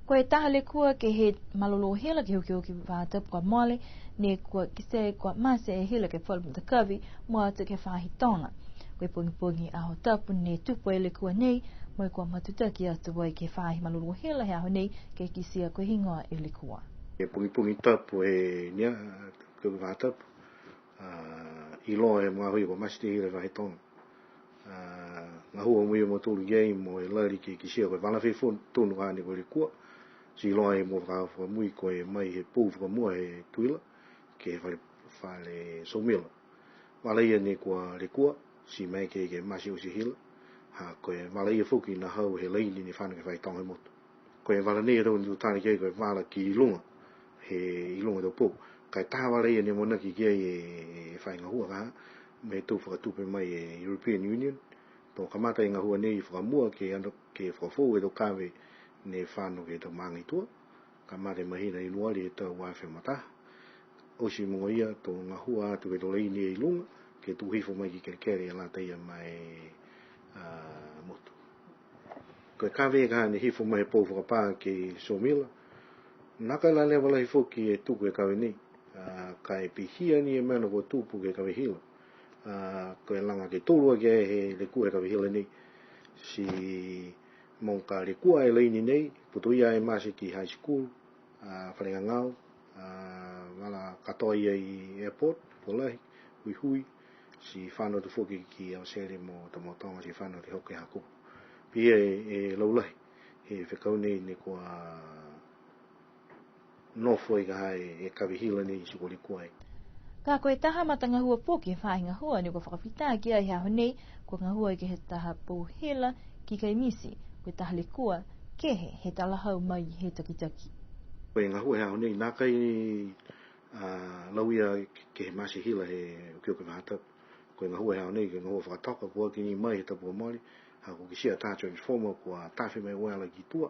Koe tahale kua ke he malolo hela ke hoki hoki whātap kwa mole, ne kua kise kua mase e hela ke whalu mutakawi, mua atu ke whahitonga. Koe pungi pungi aho tapu ne tupo ele kua nei, moe kua matutaki atu wai ke whahi malolo hela he aho nei, ke kisia koe hingoa ele kua. E pungi pungi tapu e nia, ke whātapu, ilo e mga hui kua masite hela whahitonga. Ngā hua mui mo tūru yei mo e lari ke kisia koe whanawhi tūnu hāne koe le kua. Si loa e mo whakawha mui koe mai he pūwhaka mua he tuila ke whale somila. Walaia ne kua le kua, si mai ke masi o si hila, ha koe walaia whuki na hau he leini ni whana ke whaitonga he motu. Koe wala ne rau ni utani kei koe wala ki ilunga, he ilunga tau pō. Kai taha walaia ne mona ki kei e whainga hua kaha, me tū whakatupe mai e European Union, tō kamata i ngā hua nei whakamua ke whakafou e tō kawe ne whāno ke tau māngai tua, ka mare mahina i nuari e tau wāwhi mataha. Osi mungo ia tō ngā hua atu ke tō leini e ilunga, ke tū hifo mai ki kerekere e la teia mai motu. Koe kawe e kaha ne hifo mai pō whakapā ke somila, naka la lewa lahi whoki e tuku e kawe nei, ka e pihia ni e mana ko tūpu ke kawe hila. Koe langa ke tōrua ke he le kua e kawe hila nei, si mongka le kua e leini nei, putuia e masi ki high school, wharenga ngau, wala katoa ia i airport, polahi, hui hui, si whanau tu whoki ki au sere mo tamotonga, si whanau te hoke hakupu. Pia e laulahi, he whekau nei ne kua nofo i ka hae e kawe hila nei si ko le kua e. Ka koe taha mata ngā hua pōki whahi ngā hua ni ko whakawhita ki ai hao nei, ko ngā hua i ke he taha pōhela ki kai misi, koe taha le kua, kehe he talahau mai he takitaki. Koe ngā hua hao nei, nā kai lauia ke he masi hila he ukio ke whātapu. Koe ngā hua hao nei, ke ngā hua whakatoka kua ki ni mai he tapu o mori, ha ko kisia tā transformer kua tāwhi mai wala ki tua,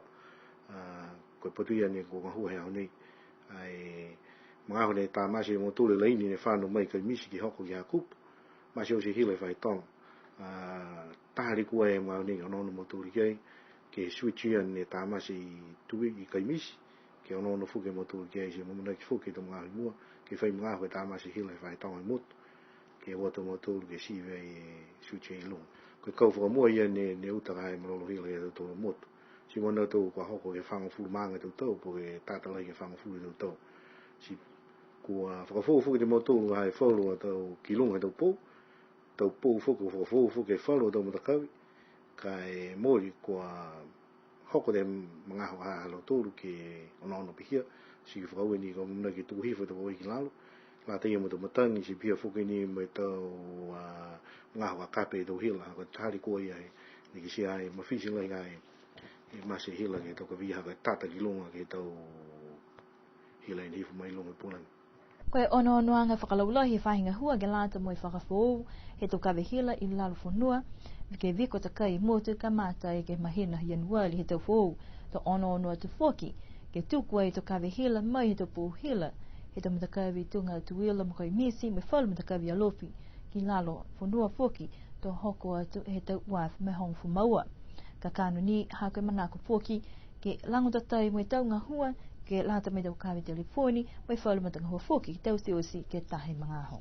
koe patuia ni ko ngā hua hao nei, ai mga hone tā masi mo tūle leini ne whānu mai kai misi ki hoko ki hakupu, masi o si hila whai tonga. Tahari kua e mga hone ono mo tūle kei, ke switch ia ne tā masi tui i kai misi, ke ono fuke mo tūle kei, si mamuna ki fuke to mga hoi mua, ke whai mga hoi tā masi hila whai tonga i motu, ke wata mo tūle ke siwe e switch ia i lunga. Koe kau whakamua ia ne utaka hai malolo hila e tō motu. Si wana tō kua hoko ke whangafuru manga tau tau, po ke tātalai ke whangafuru tau tau. Si kua whakafofu te motu hai whaurua tau ki lunga tau pō whakafofu ke whaurua tau matakawi, kai mori kua hoko te mga halo tōru ke ono pihia, si ki whakaue ni ka muna ki tuhifa tau wai ki lalo, la teia mo tau matangi si pia whuke ni mai tau mga hoa kape tau hila, ka tāri kua ia he, ni ki si ai mawhisi lai kai e masi hila ke tau ka viha ka tata ki lunga ke tau hila ni hifu mai lunga pulangi. Koe ono noanga whakalaulahi whahinga hua ke lata mo i whakafou, he tau kawe hila i lalo whanua, ke viko takai motu ka mata e ke mahina hianuali he tau fou, to ono atu whoki, ke tukua i tau kawe hila mai he tau pō hila, he tau matakawi tunga tuila mo kai misi me whalu matakawi alofi, ki lalo whanua whoki, to hoko atu he tau waf me hong fumaua. Ka kanu ni hake manako whoki, ke langotatai mo i tau ngā hua, ke lata me tau kawe telefoni, mai whalu matanga hua whoki, tau se osi ke tahe mga ho.